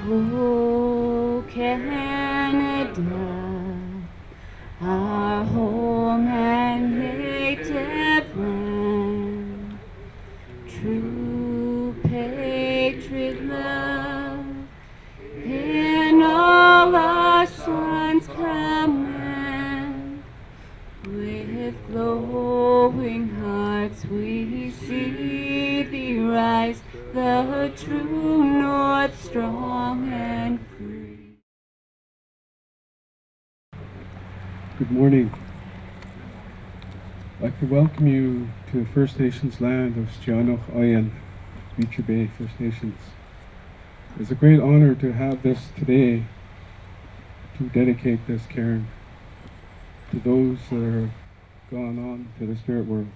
Oh, Canada, our home and native land, true patriot love in all our sons command. With glowing hearts we see thee rise, the true north, strong and free. Good morning. I'd like to welcome you to the First Nations land of Stianoch Oyen, Beecher Bay First Nations. It's a great honor to have this today to dedicate this cairn to those that are gone on to the spirit world.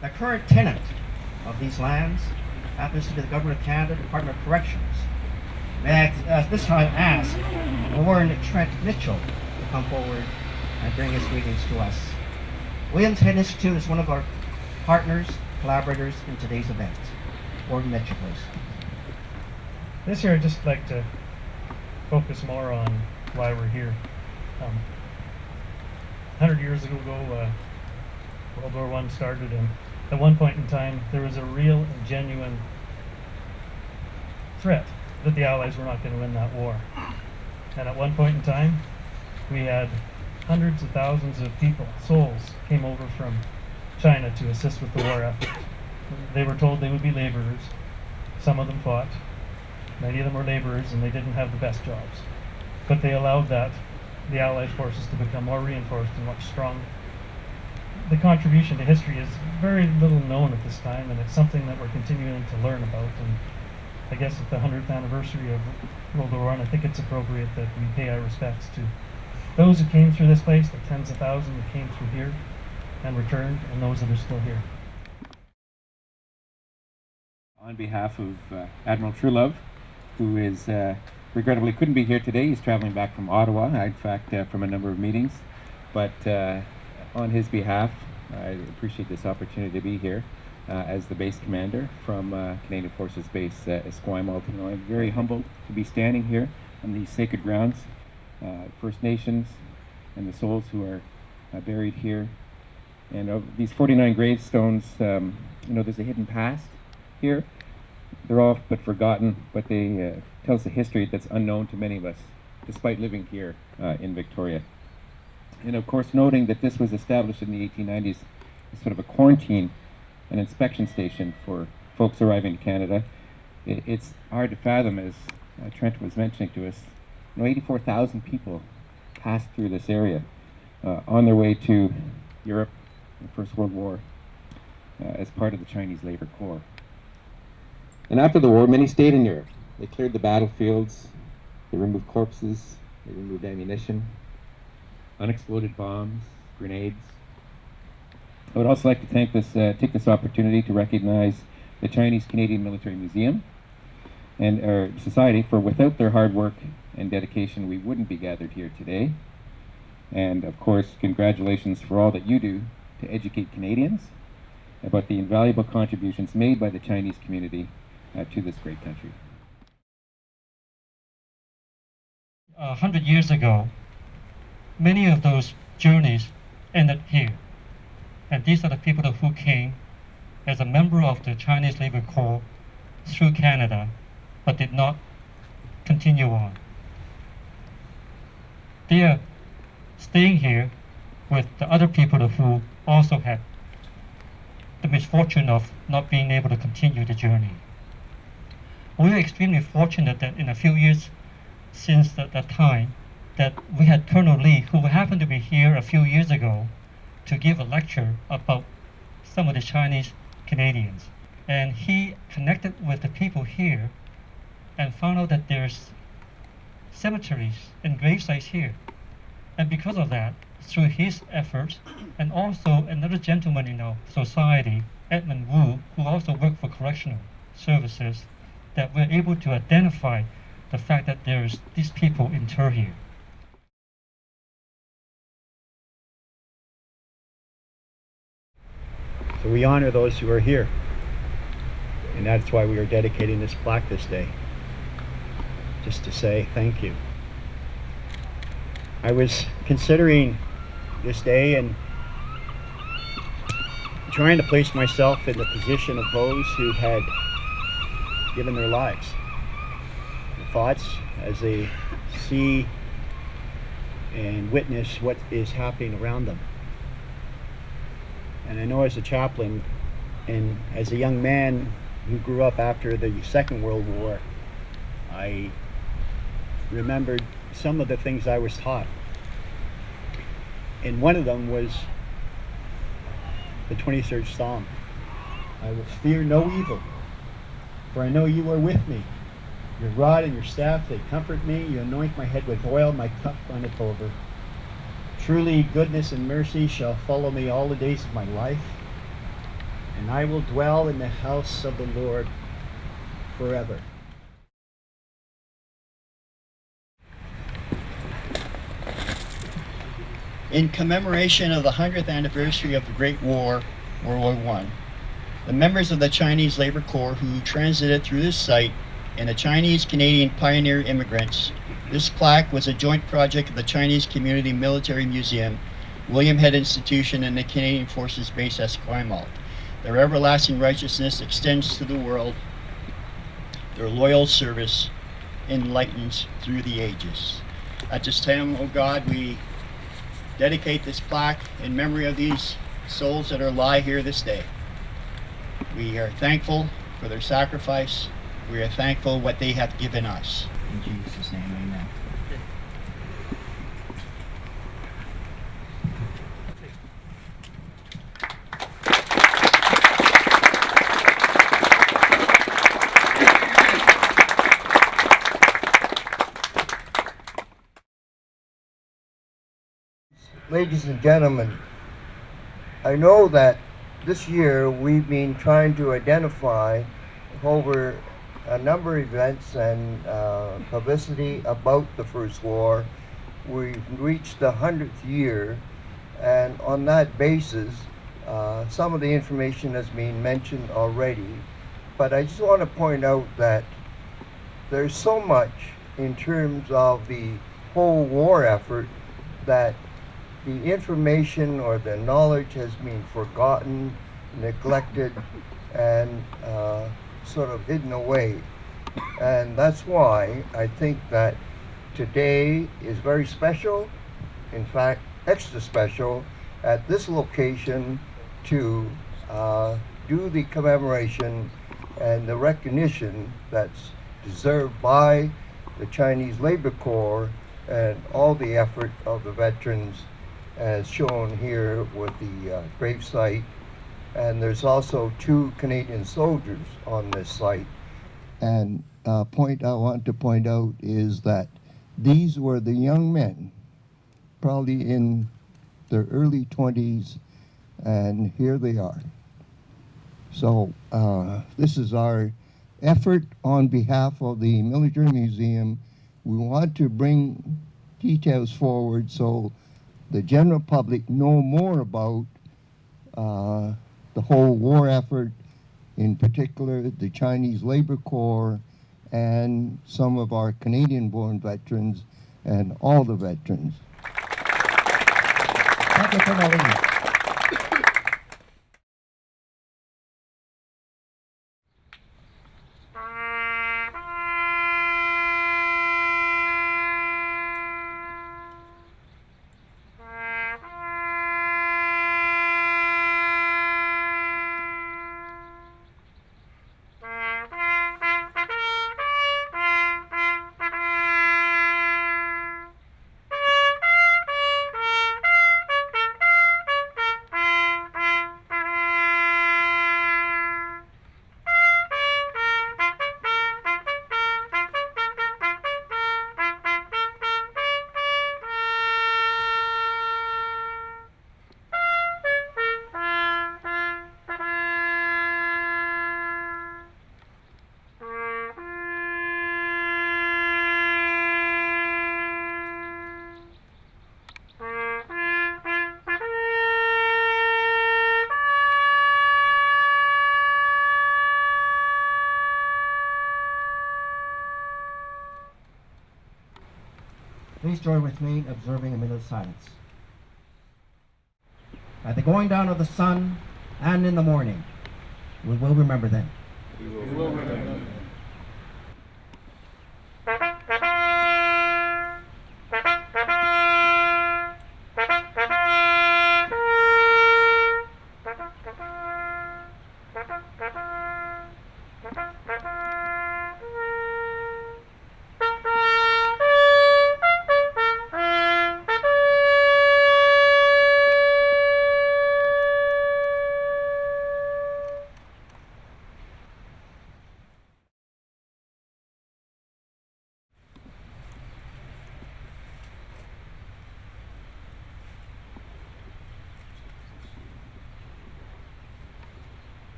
The current tenant of these lands happens to be the Government of Canada Department of Corrections. May I at this time ask Warren Trent Mitchell to come forward and bring his greetings to us. Williams Head Institute is one of our partners, collaborators in today's event. Warren Mitchell, please. This year I'd just like to focus more on why we're here. 100 years ago, World War I started, and at one point in time there was a real and genuine threat that the Allies were not going to win that war. And at one point in time we had hundreds of thousands of people, souls, came over from China to assist with the war effort. They were told they would be laborers. Some of them fought. Many of them were laborers and they didn't have the best jobs. But they allowed the Allied forces to become more reinforced and much stronger. The contribution to history is very little known at this time, and it's something that we're continuing to learn about. And I guess at the 100th anniversary of World War I think it's appropriate that we pay our respects to those who came through this place, the tens of thousands that came through here and returned, and those that are still here. On behalf of Admiral Truelove, who is regrettably couldn't be here today. He's traveling back from Ottawa, in fact, from a number of meetings. But on his behalf, I appreciate this opportunity to be here as the base commander from Canadian Forces Base Esquimalt. You know, I'm very humbled to be standing here on these sacred grounds, First Nations and the souls who are buried here. And of these 49 gravestones, you know, there's a hidden past here. They're all but forgotten, but they tell us a history that's unknown to many of us, despite living here in Victoria. And of course, noting that this was established in the 1890s as sort of a quarantine and inspection station for folks arriving to Canada, it's hard to fathom, as Trent was mentioning to us, you know, 84,000 people passed through this area on their way to Europe in the First World War as part of the Chinese Labour Corp. And after the war, many stayed in Europe. They cleared the battlefields, they removed corpses, they removed ammunition, unexploded bombs, grenades. I would also like to take this opportunity to recognize the Chinese Canadian Military Museum and our society, for without their hard work and dedication we wouldn't be gathered here today. And of course, congratulations for all that you do to educate Canadians about the invaluable contributions made by the Chinese community to this great country. 100 years ago, many of those journeys ended here. And these are the people who came as a member of the Chinese Labour Corp through Canada, but did not continue on. They are staying here with the other people who also had the misfortune of not being able to continue the journey. We are extremely fortunate that in a few years since that time, that we had Colonel Lee, who happened to be here a few years ago, to give a lecture about some of the Chinese Canadians. And he connected with the people here and found out that there's cemeteries and grave sites here. And because of that, through his efforts, and also another gentleman in our society, Edmund Wu, who also worked for correctional services, that we're able to identify the fact that there's these people interred here. So we honor those who are here. And that's why we are dedicating this plaque this day. Just to say thank you. I was considering this day and trying to place myself in the position of those who had given their lives. The thoughts as they see and witness what is happening around them. And I know as a chaplain and as a young man who grew up after the Second World War, I remembered some of the things I was taught. And one of them was the 23rd Psalm. I will fear no evil, for I know you are with me. Your rod and your staff, they comfort me. You anoint my head with oil, my cup runneth over. Truly goodness and mercy shall follow me all the days of my life, and I will dwell in the house of the Lord forever. In commemoration of the 100th anniversary of the Great War, World War I, the members of the Chinese Labour Corp who transited through this site and the Chinese Canadian pioneer immigrants, this plaque was a joint project of the Chinese Community Military Museum, William Head Institution, and the Canadian Forces Base Esquimalt. Their everlasting righteousness extends to the world. Their loyal service enlightens through the ages. At this time, O God, we dedicate this plaque in memory of these souls that are lie here this day. We are thankful for their sacrifice. We are thankful what they have given us. In Jesus' name, amen. Ladies and gentlemen, I know that this year we've been trying to identify over a number of events and publicity about the First War. We've reached the 100th year, and on that basis, some of the information has been mentioned already, but I just want to point out that there's so much in terms of the whole war effort that the information or the knowledge has been forgotten, neglected, and sort of hidden away. And that's why I think that today is very special, in fact extra special, at this location to do the commemoration and the recognition that's deserved by the Chinese Labour Corps and all the effort of the veterans as shown here with the grave site. And there's also 2 Canadian soldiers on this site. And point I want to point out is that these were the young men, probably in their early 20s, and here they are. So this is our effort on behalf of the Military Museum. We want to bring details forward so the general public know more about the whole war effort, in particular the Chinese Labour Corps and some of our Canadian-born veterans and all the veterans. Thank you for knowing. Please join with me in observing a minute of silence. At the going down of the sun and in the morning, we will remember them. We will remember.